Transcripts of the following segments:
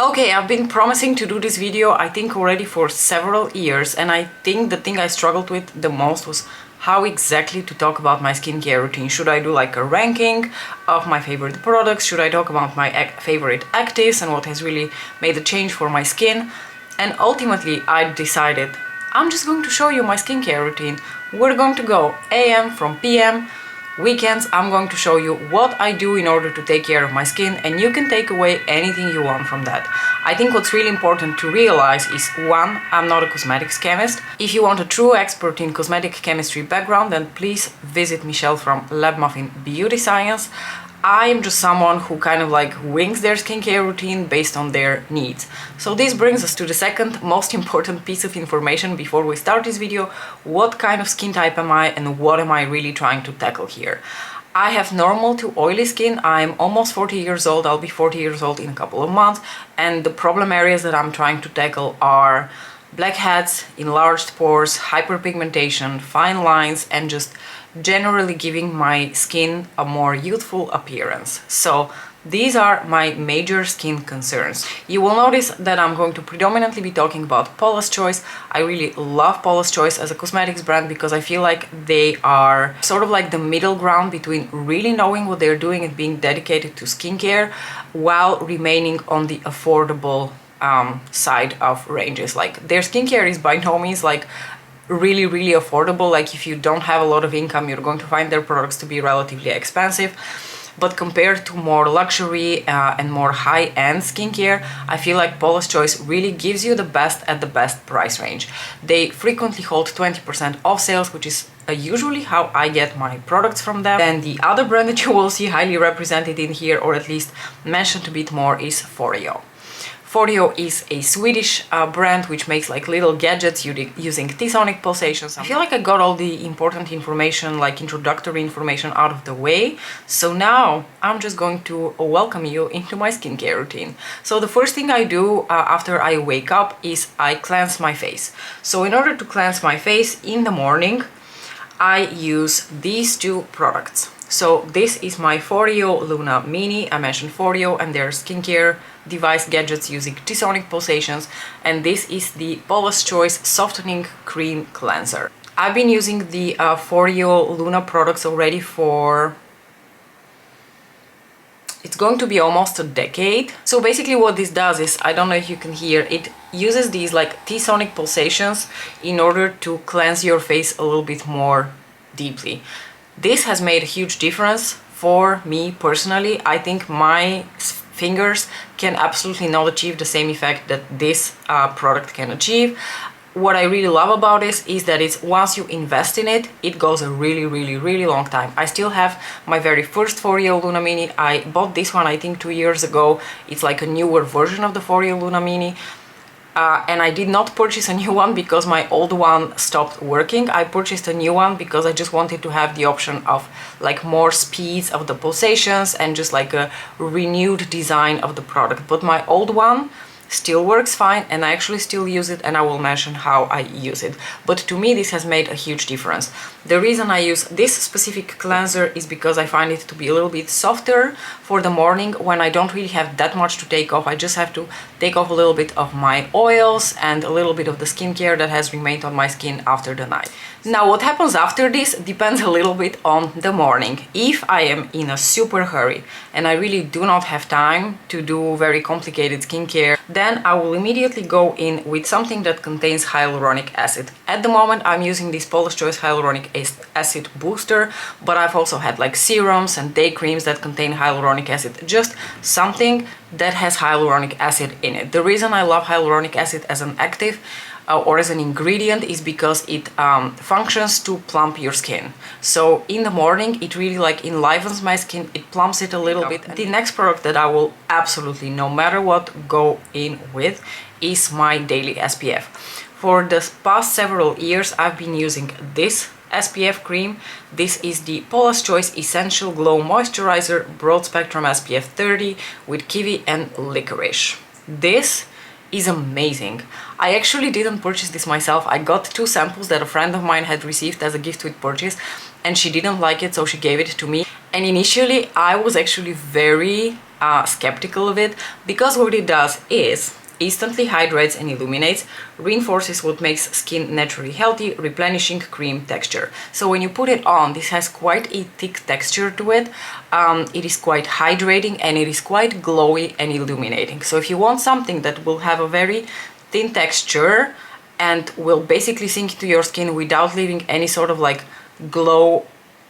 Okay, I've been promising to do this video I think already for several years, and I think the thing I struggled with the most was how exactly to talk about my skincare routine. Should I do like a ranking of my favorite products? Should I talk about my favorite actives and what has really made a change for my skin? And ultimately I decided I'm just going to show you my skincare routine. We're going to go AM from PM. Weekends, I'm going to show you what I do in order to take care of my skin, and you can take away anything you want from that. I think what's really important to realize is, one, I'm not a cosmetics chemist. If you want a true expert in cosmetic chemistry background, then please visit Michelle from Lab Muffin Beauty Science. I'm just someone who kind of like wings their skincare routine based on their needs. So this brings us to the second most important piece of information before we start this video. What kind of skin type am I and what am I really trying to tackle here? I have normal to oily skin. I'm almost 40 years old. I'll be 40 years old in a couple of months. And the problem areas that I'm trying to tackle are blackheads, enlarged pores, hyperpigmentation, fine lines, and just generally giving my skin a more youthful appearance. So these are my major skin concerns. You will notice that I'm going to predominantly be talking about Paula's Choice. I really love Paula's Choice as a cosmetics brand because I feel like they are sort of like the middle ground between really knowing what they're doing and being dedicated to skincare while remaining on the affordable side of ranges. Like, their skincare is by no means like really affordable. Like, if you don't have a lot of income, you're going to find their products to be relatively expensive. But compared to more luxury and more high-end skincare, I feel like Paula's Choice really gives you the best at the best price range. They frequently hold 20% off sales, which is usually how I get my products from them. Then the other brand that you will see highly represented in here, or at least mentioned a bit more, is Foreo. Foreo is a Swedish brand which makes like little gadgets using T-sonic pulsations. I feel like I got all the important information, like introductory information, out of the way. So now I'm just going to welcome you into my skincare routine. So the first thing I do after I wake up is I cleanse my face. So in order to cleanse my face in the morning, I use these two products. So this is my Foreo Luna Mini. I mentioned Foreo and their skincare device gadgets using T-sonic pulsations, and this is the Paula's Choice Softening Cream Cleanser. I've been using the Foreo Luna products already for... it's going to be almost a decade. So basically what this does is, I don't know if you can hear, it uses these like T-sonic pulsations in order to cleanse your face a little bit more deeply. This has made a huge difference for me personally. I think my fingers can absolutely not achieve the same effect that this product can achieve. What I really love about this is that it's, once you invest in it, it goes a really long time. I still have my very first Foreo Luna Mini. I bought this one I think 2 years ago. It's like a newer version of the Foreo Luna Mini. And I did not purchase a new one because my old one stopped working. I purchased a new one because I just wanted to have the option of like more speeds of the pulsations and just like a renewed design of the product. But my old one still works fine and I actually still use it, and I will mention how I use it. But to me this has made a huge difference. The reason I use this specific cleanser is because I find it to be a little bit softer for the morning when I don't really have that much to take off. I just have to take off a little bit of my oils and a little bit of the skincare that has remained on my skin after the night. Now what happens after this depends a little bit on the morning. If I am in a super hurry and I really do not have time to do very complicated skincare, then I will immediately go in with something that contains hyaluronic acid. At the moment I'm using this Paula's Choice Hyaluronic Acid Booster, but I've also had like serums and day creams that contain hyaluronic acid. Just something that has hyaluronic acid in it. The reason I love hyaluronic acid as an active or as an ingredient is because it functions to plump your skin. So in the morning it really like enlivens my skin, it plumps it a little bit. The next product that I will absolutely, no matter what, go in with is my daily SPF. For the past several years I've been using this SPF cream. This is the Paula's Choice Essential Glow Moisturizer Broad Spectrum SPF 30 with kiwi and licorice. This is amazing. I actually didn't purchase this myself. I got 2 samples that a friend of mine had received as a gift with purchase, and she didn't like it, so she gave it to me. And initially I was actually very skeptical of it, because what it does is instantly hydrates and illuminates, reinforces what makes skin naturally healthy, replenishing cream texture. So when you put it on, this has quite a thick texture to it. It is quite hydrating and it is quite glowy and illuminating. So if you want something that will have a very thin texture and will basically sink into your skin without leaving any sort of like glow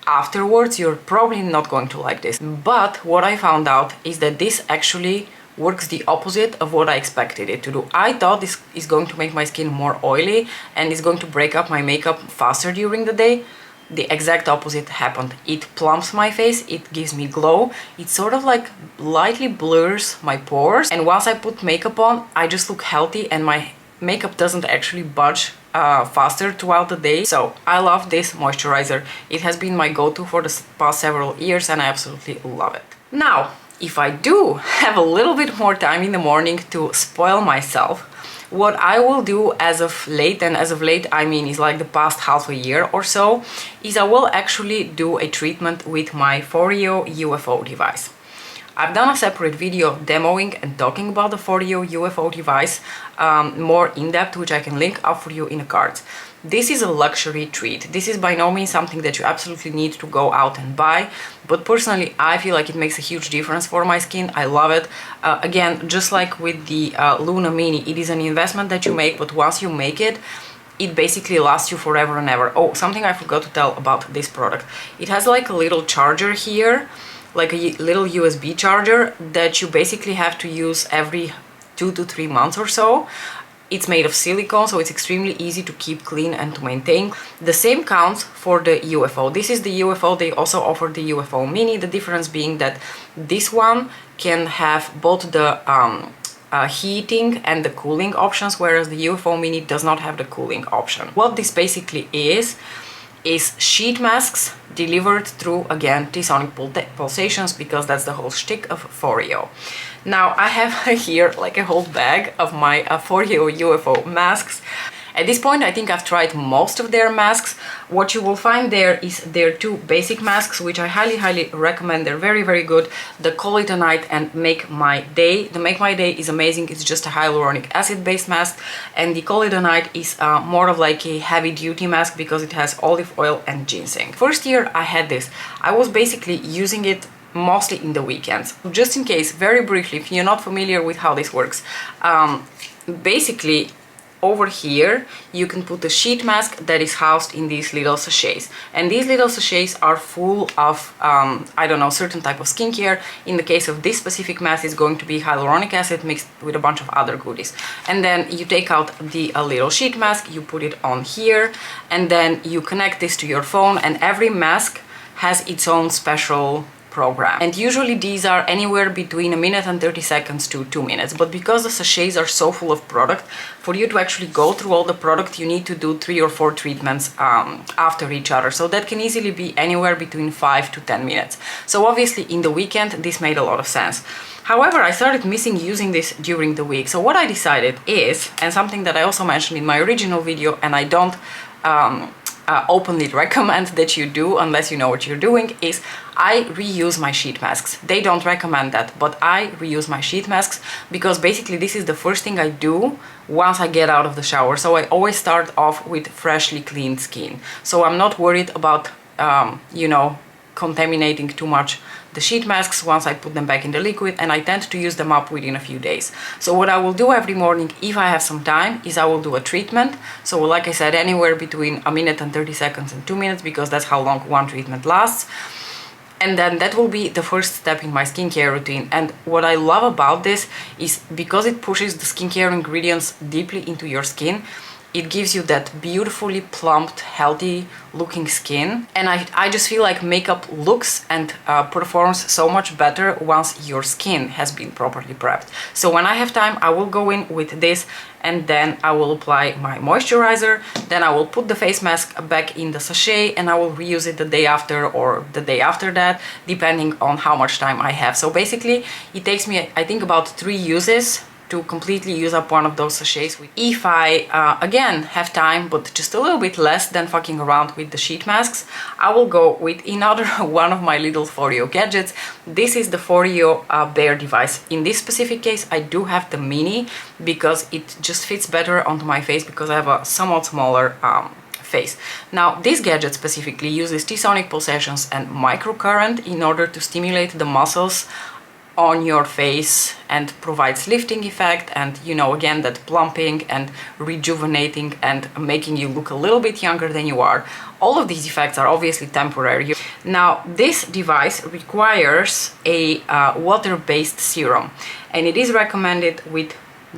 afterwards, you're probably not going to like this. But what I found out is that this actually works the opposite of what I expected it to do. I thought this is going to make my skin more oily and is going to break up my makeup faster during the day. The exact opposite happened. It plumps my face, it gives me glow, it sort of like lightly blurs my pores, and once I put makeup on, I just look healthy and my makeup doesn't actually budge faster throughout the day. So I love this moisturizer. It has been my go-to for the past several years and I absolutely love it. Now, if I do have a little bit more time in the morning to spoil myself, what I will do as of late, and as of late I mean is like the past half a year or so, is I will actually do a treatment with my Foreo UFO device. I've done a separate video demoing and talking about the Foreo UFO device more in depth, which I can link up for you in the cards. This is a luxury treat. This is by no means something that you absolutely need to go out and buy, but personally I feel like it makes a huge difference for my skin. I love it. Again, just like with the Luna Mini, it is an investment that you make, but once you make it, it basically lasts you forever and ever. Oh, something I forgot to tell about this product. It has like a little charger here, like a little USB charger that you basically have to use every 2 to 3 months or so. It's made of silicone, so it's extremely easy to keep clean and to maintain. The same counts for the UFO. This is the UFO. They also offer the UFO Mini, the difference being that this one can have both the heating and the cooling options, whereas the UFO Mini does not have the cooling option. What this basically is sheet masks delivered through, again, T-sonic pulsations, because that's the whole shtick of Foreo. Now I have here like a whole bag of my Foreo UFO masks. At this point I think I've tried most of their masks. What you will find there is their two basic masks, which I highly recommend. They're very good. The Call It a Night and Make My Day. The Make My Day is amazing. It's just a hyaluronic acid based mask, and the Call It a Night is more of like a heavy duty mask because it has olive oil and ginseng. First year I had this, I was basically using it mostly in the weekends. Just in case, very briefly, if you're not familiar with how this works, basically over here you can put a sheet mask that is housed in these little sachets, and these little sachets are full of I don't know, certain type of skincare. In the case of this specific mask, it's going to be hyaluronic acid mixed with a bunch of other goodies. And then you take out the little sheet mask, you put it on here, and then you connect this to your phone, and every mask has its own special program. And usually these are anywhere between 1 minute and 30 seconds to 2 minutes. But because the sachets are so full of product, for you to actually go through all the product, you need to do 3 or 4 treatments after each other. So that can easily be anywhere between 5 to 10 minutes. So obviously in the weekend, this made a lot of sense. However, I started missing using this during the week. So what I decided is, and something that I also mentioned in my original video, and I don't openly recommend that you do unless you know what you're doing, is I reuse my sheet masks. They don't recommend that, but I reuse my sheet masks because basically this is the first thing I do once I get out of the shower. So I always start off with freshly cleaned skin. So I'm not worried about, you know, contaminating too much the sheet masks once I put them back in the liquid, and I tend to use them up within a few days. So what I will do every morning, if I have some time, is I will do a treatment. So like I said, anywhere between 1 minute and 30 seconds and 2 minutes, because that's how long one treatment lasts. And then that will be the first step in my skincare routine. And what I love about this is because it pushes the skincare ingredients deeply into your skin, it gives you that beautifully plumped, healthy looking skin. And I just feel like makeup looks and performs so much better once your skin has been properly prepped. So when I have time, I will go in with this, and then I will apply my moisturizer. Then I will put the face mask back in the sachet, and I will reuse it the day after or the day after that, depending on how much time I have. So basically, it takes me, I think, about 3 uses to completely use up one of those sachets. If I, again, have time, but just a little bit less than fucking around with the sheet masks, I will go with another one of my little Foreo gadgets. This is the Foreo Bear device. In this specific case, I do have the mini because it just fits better onto my face because I have a somewhat smaller face. Now, this gadget specifically uses T-sonic pulsations and microcurrent in order to stimulate the muscles on your face and provides lifting effect and, you know, again, that plumping and rejuvenating and making you look a little bit younger than you are. All of these effects are obviously temporary. Now, this device requires a water-based serum, and it is recommended with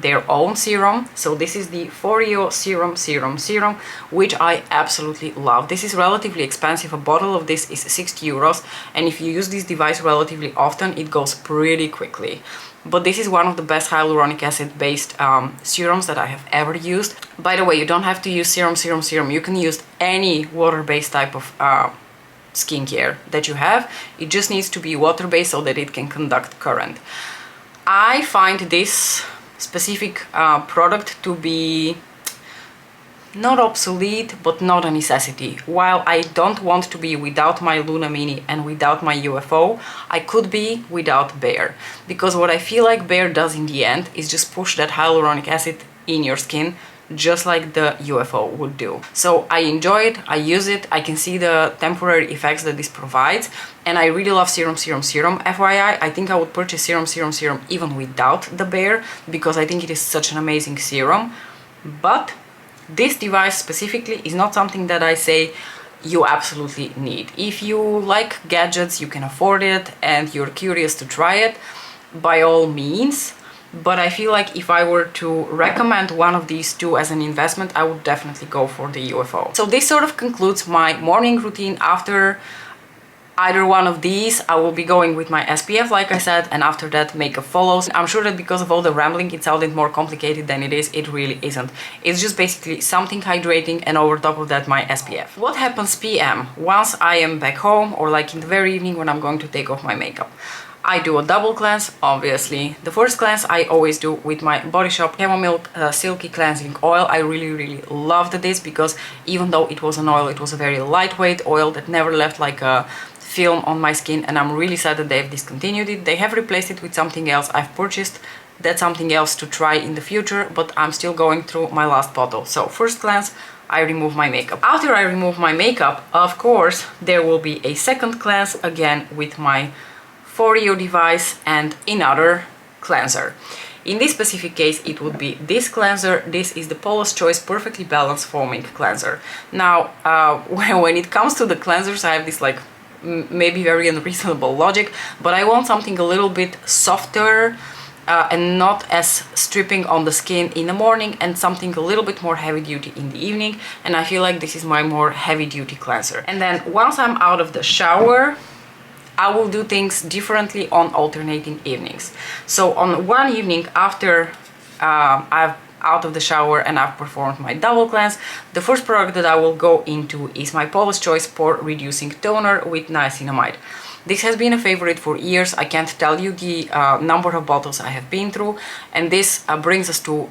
their own serum. So this is the Foreo serum, which I absolutely love. This is relatively expensive. A bottle of this is 60 euros, and if you use this device relatively often, it goes pretty quickly. But this is one of the best hyaluronic acid based serums that I have ever used. By the way, you don't have to use serum. You can use any water-based type of skincare that you have. It just needs to be water-based so that it can conduct current. I find this specific product to be not obsolete, but not a necessity. While I don't want to be without my Luna Mini and without my UFO, I could be without Bear. Because what I feel like Bear does in the end is just push that hyaluronic acid in your skin, just like the UFO would do. So I enjoy it, I use it, I can see the temporary effects that this provides, and I really love serum. FYI, I think I would purchase serum even without the Bear, because I think it is such an amazing serum. But this device specifically is not something that I say you absolutely need. If you like gadgets, you can afford it, and you're curious to try it, by all means. But I feel like if I were to recommend one of these two as an investment, I would definitely go for the UFO. So this sort of concludes my morning routine. After either one of these, I will be going with my SPF, like I said, and after that makeup follows. I'm sure that because of all the rambling, it sounded more complicated than it is. It really isn't. It's just basically something hydrating, and over top of that, my SPF. What happens PM once I am back home, or like in the very evening when I'm going to take off my makeup? I do a double cleanse, obviously. The first cleanse I always do with my Body Shop Chamomile Silky Cleansing Oil. I really loved this because even though it was an oil, it was a very lightweight oil that never left like a film on my skin, and I'm really sad that they've discontinued it. They have replaced it with something else. I've purchased that something else to try in the future, but I'm still going through my last bottle. So first cleanse, I remove my makeup. After I remove my makeup, of course, there will be a second cleanse, again with my Foreo device and another cleanser. In this specific case, it would be this cleanser. This is the Paula's Choice Perfectly Balanced Foaming Cleanser. Now, when it comes to the cleansers, I have this like maybe very unreasonable logic, but I want something a little bit softer and not as stripping on the skin in the morning, and something a little bit more heavy duty in the evening, and I feel like this is my more heavy duty cleanser. And then once I'm out of the shower, I will do things differently on alternating evenings. So on one evening after I've out of the shower and I've performed my double cleanse, the first product that I will go into is my Paula's Choice Pore Reducing Toner with niacinamide. This has been a favorite for years. I can't tell you the number of bottles I have been through, and this brings us to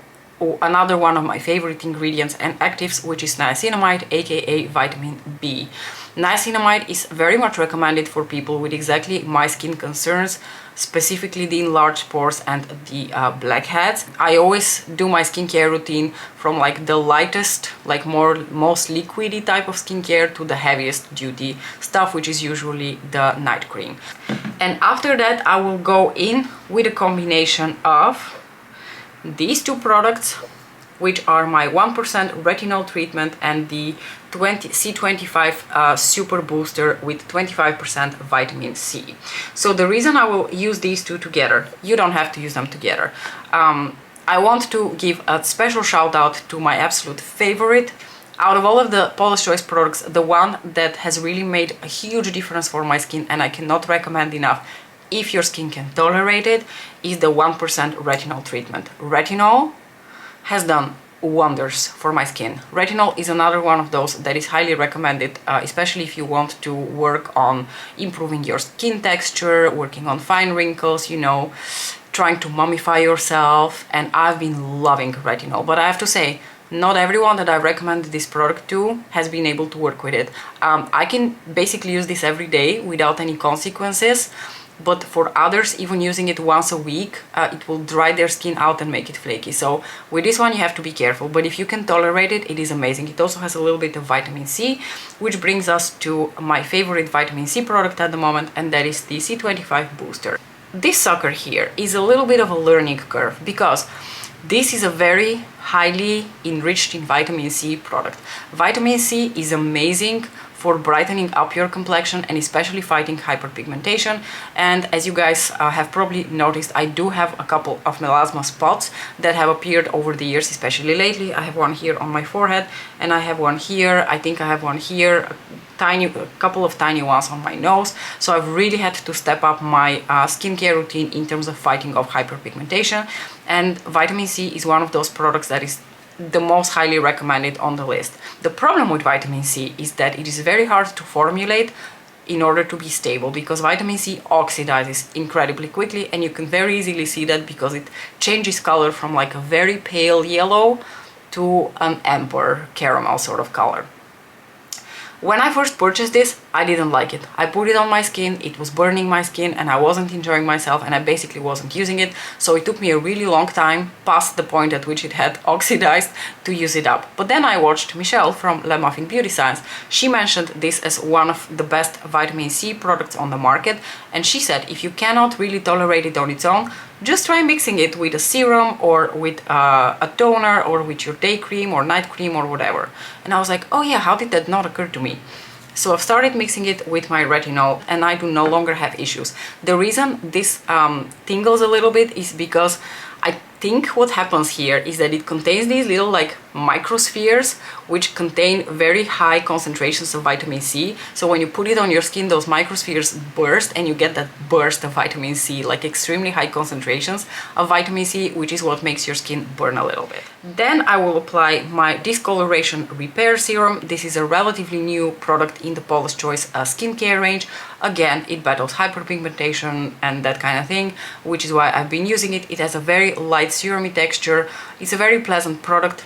another one of my favorite ingredients and actives, which is niacinamide, aka vitamin B. Niacinamide is very much recommended for people with exactly my skin concerns, specifically the enlarged pores and the blackheads. I always do my skincare routine from like the lightest, like most liquidy type of skincare to the heaviest duty stuff, which is usually the night cream. And after that, I will go in with a combination of these two products, which are my 1% retinol treatment and the C25 Super Booster with 25% vitamin C. So the reason I will use these two together, you don't have to use them together. I want to give a special shout out to my absolute favorite. Out of all of the Paula's Choice products, the one that has really made a huge difference for my skin, and I cannot recommend enough if your skin can tolerate it, is the 1% retinol treatment. Retinol has done wonders for my skin. Retinol is another one of those that is highly recommended, especially if you want to work on improving your skin texture, working on fine wrinkles, you know, trying to mummify yourself, and I've been loving retinol. But I have to say, not everyone that I recommend this product to has been able to work with it. I can basically use this every day without any consequences, but for others, even using it once a week, it will dry their skin out and make it flaky. So with this one you have to be careful, but if you can tolerate it, it is amazing. It also has a little bit of vitamin C, which brings us to my favorite vitamin C product at the moment, and that is the C25 booster. This sucker here is a little bit of a learning curve, because this is a very highly enriched in vitamin C product. Vitamin C is amazing for brightening up your complexion and especially fighting hyperpigmentation. And as you guys have probably noticed, I do have a couple of melasma spots that have appeared over the years, especially lately. I have one here on my forehead, and I have one here. I think I have one here, a couple of tiny ones on my nose. So I've really had to step up my skincare routine in terms of fighting off hyperpigmentation, and vitamin C is one of those products that is the most highly recommended on the list. The problem with vitamin C is that it is very hard to formulate in order to be stable, because vitamin C oxidizes incredibly quickly, and you can very easily see that because it changes color from like a very pale yellow to an amber caramel sort of color. When I first purchased this, I didn't like it. I put it on my skin, it was burning my skin, and I wasn't enjoying myself, and I basically wasn't using it. So it took me a really long time, past the point at which it had oxidized, to use it up. But then I watched Michelle from Le Muffin Beauty Science. She mentioned this as one of the best vitamin C products on the market, and she said if you cannot really tolerate it on its own, just try mixing it with a serum or with a toner or with your day cream or night cream or whatever. And I was like, oh yeah, how did that not occur to me? So I've started mixing it with my retinol, and I do no longer have issues. The reason this tingles a little bit is because I think what happens here is that it contains these little like microspheres which contain very high concentrations of vitamin C. So when you put it on your skin, those microspheres burst, and you get that burst of vitamin C, like extremely high concentrations of vitamin C, which is what makes your skin burn a little bit. Then I will apply my discoloration repair serum. This is a relatively new product in the Paula's Choice skincare range. Again, it battles hyperpigmentation and that kind of thing, which is why I've been using it. It has a very light serumy texture. It's a very pleasant product.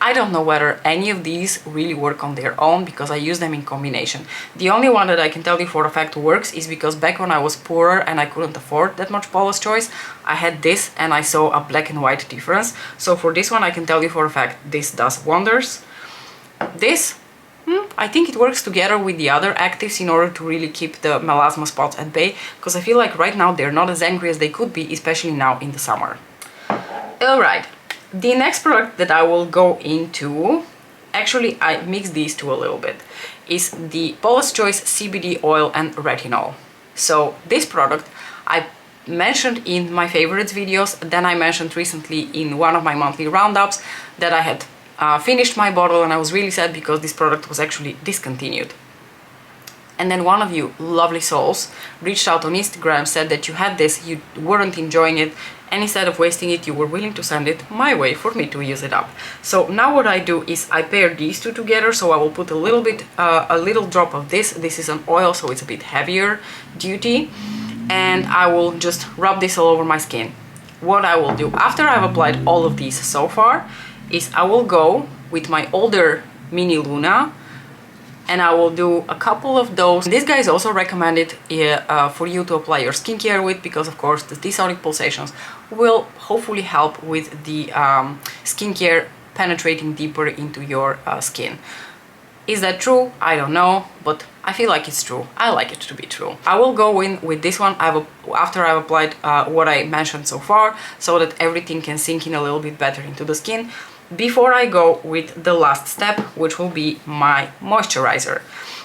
I don't know whether any of these really work on their own, because I use them in combination. The only one that I can tell you for a fact works is because back when I was poorer and I couldn't afford that much Paula's Choice, I had this and I saw a black and white difference. So for this one I can tell you for a fact this does wonders. This, I think it works together with the other actives in order to really keep the melasma spots at bay, because I feel like right now they're not as angry as they could be, especially now in the summer. Alright. The next product that I will go into, actually I mix these two a little bit, is the Paula's Choice CBD oil and retinol. So this product I mentioned in my favorites videos, then I mentioned recently in one of my monthly roundups that I had finished my bottle, and I was really sad because this product was actually discontinued. And then one of you lovely souls reached out on Instagram, said that you had this, you weren't enjoying it, and instead of wasting it, you were willing to send it my way for me to use it up. So now what I do is I pair these two together. So I will put a little drop of this. This is an oil, so it's a bit heavier duty, and I will just rub this all over my skin. What I will do after I've applied all of these so far is I will go with my older Mini Luna, and I will do a couple of those. This guy is also recommended for you to apply your skincare with, because of course the T-sonic pulsations will hopefully help with the skincare penetrating deeper into your skin. Is that true? I don't know, but I feel like it's true. I like it to be true. I will go in with this one after I've applied what I mentioned so far, so that everything can sink in a little bit better into the skin, before I go with the last step, which will be my moisturizer.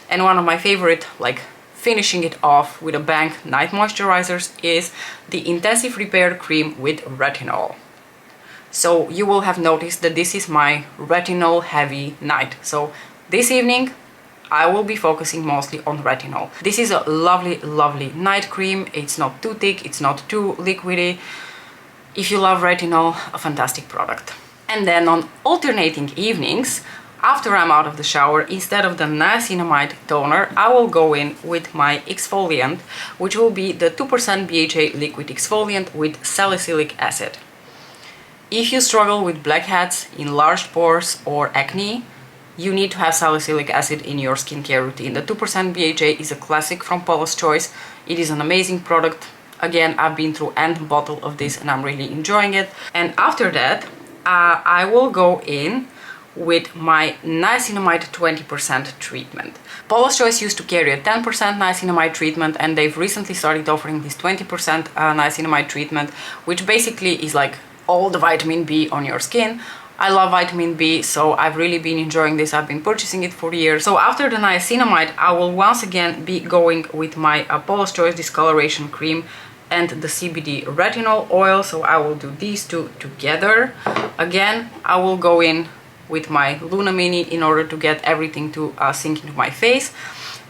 And one of my favorite, like finishing it off with a bang night moisturizers, is the Intensive Repair Cream with retinol. So you will have noticed that this is my retinol heavy night. So this evening I will be focusing mostly on retinol. This is a lovely, lovely night cream. It's not too thick, it's not too liquidy. If you love retinol, a fantastic product. And then on alternating evenings, After I'm out of the shower, instead of the niacinamide toner, I will go in with my exfoliant, which will be the 2% BHA liquid exfoliant with salicylic acid. If you struggle with blackheads, enlarged pores, or acne, you need to have salicylic acid in your skincare routine. The 2% BHA is a classic from Paula's Choice. It is an amazing product. Again, I've been through a bottle of this and I'm really enjoying it. And after that, I will go in with my niacinamide 20% treatment. Paula's Choice used to carry a 10% niacinamide treatment, and they've recently started offering this 20% niacinamide treatment, which basically is like all the vitamin B on your skin. I love vitamin B, so I've really been enjoying this. I've been purchasing it for years. So after the niacinamide, I will once again be going with my Paula's Choice discoloration cream and the CBD retinol oil. So I will do these two together. Again, I will go in with my Luna Mini in order to get everything to sink into my face.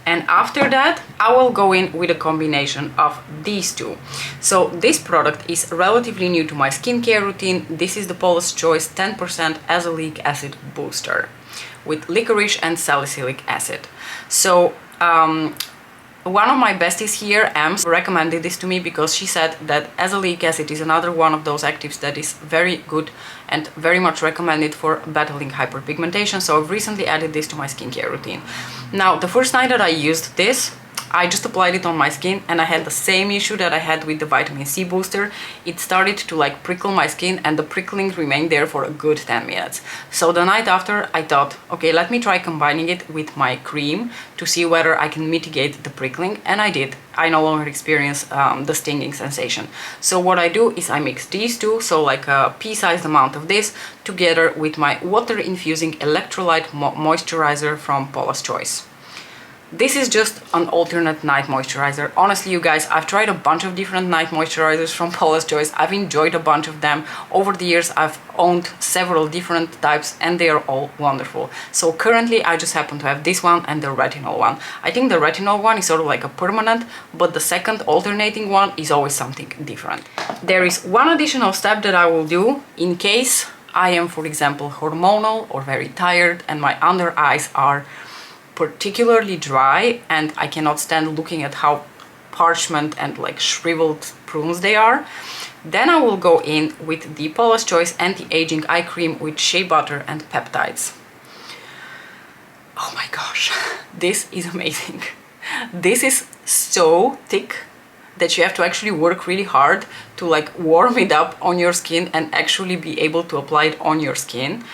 And after that, I will go in with a combination of these two. So this product is relatively new to my skincare routine. This is the Paula's Choice 10% azelaic acid booster with licorice and salicylic acid. So one of my besties here, Ems, recommended this to me because she said that azelaic acid is another one of those actives that is very good and very much recommended for battling hyperpigmentation. So I've recently added this to my skincare routine. Now, the first night that I used this, I just applied it on my skin and I had the same issue that I had with the vitamin C booster. It started to like prickle my skin and the prickling remained there for a good 10 minutes. So the night after I thought, okay, let me try combining it with my cream to see whether I can mitigate the prickling, and I did. I no longer experience the stinging sensation. So what I do is I mix these two, so like a pea-sized amount of this, together with my water-infusing electrolyte moisturizer from Paula's Choice. This is just an alternate night moisturizer. Honestly, you guys, I've tried a bunch of different night moisturizers from Paula's Choice. I've enjoyed a bunch of them. Over the years, I've owned several different types and they are all wonderful. So currently, I just happen to have this one and the retinol one. I think the retinol one is sort of like a permanent, but the second alternating one is always something different. There is one additional step that I will do in case I am, for example, hormonal or very tired and my under eyes are particularly dry and I cannot stand looking at how parchment and like shriveled prunes they are. Then I will go in with the Paula's Choice anti-aging eye cream with shea butter and peptides. Oh my gosh, this is amazing. This is so thick that you have to actually work really hard to like warm it up on your skin and actually be able to apply it on your skin.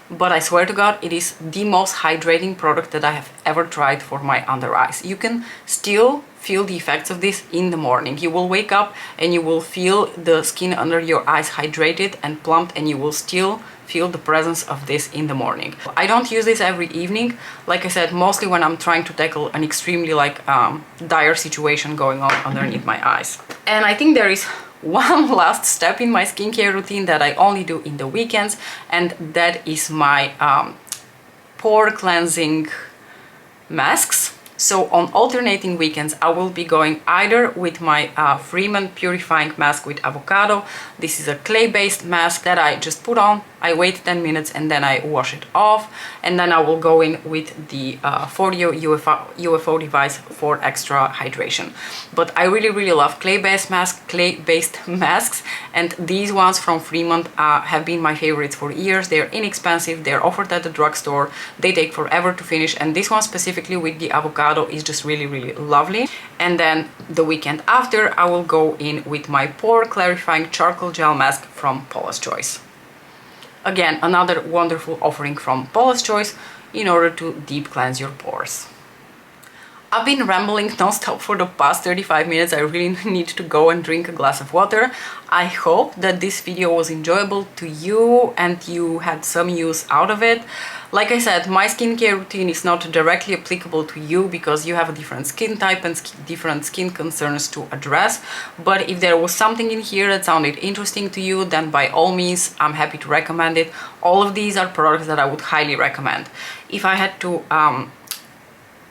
But I swear to God, it is the most hydrating product that I have ever tried for my under eyes. You can still feel the effects of this in the morning. You will wake up and you will feel the skin under your eyes hydrated and plumped, and you will still feel the presence of this in the morning. I don't use this every evening. Like I said, mostly when I'm trying to tackle an extremely like dire situation going on underneath my eyes. And I think there is one last step in my skincare routine that I only do in the weekends, and that is my pore cleansing masks. So on alternating weekends, I will be going either with my Freeman Purifying Mask with Avocado. This is a clay-based mask that I just put on, I wait 10 minutes and then I wash it off. And then I will go in with the Foreo UFO device for extra hydration. But I really love clay-based masks, and these ones from Freeman have been my favorites for years. They're inexpensive, they're offered at the drugstore, they take forever to finish, and this one specifically with the avocado is just really lovely. And then the weekend after, I will go in with my pore clarifying charcoal gel mask from Paula's Choice. Again, another wonderful offering from Paula's Choice in order to deep cleanse your pores. I've been rambling non-stop for the past 35 minutes. I really need to go and drink a glass of water. I hope that this video was enjoyable to you and you had some use out of it. Like I said, my skincare routine is not directly applicable to you because you have a different skin type and different skin concerns to address. But if there was something in here that sounded interesting to you, then by all means, I'm happy to recommend it. All of these are products that I would highly recommend. If I had to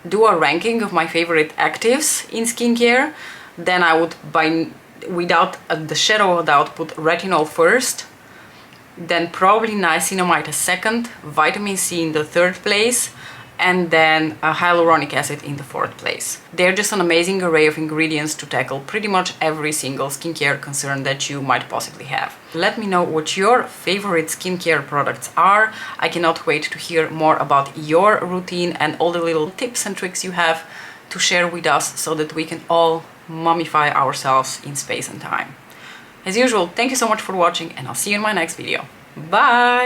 do a ranking of my favorite actives in skincare, then I would, without the shadow of a doubt, put retinol first, then probably niacinamide as second, vitamin C in the third place, and then hyaluronic acid in the fourth place. They're just an amazing array of ingredients to tackle pretty much every single skincare concern that you might possibly have. Let me know what your favorite skincare products are. I cannot wait to hear more about your routine and all the little tips and tricks you have to share with us so that we can all mummify ourselves in space and time. As usual, thank you so much for watching, and I'll see you in my next video. Bye!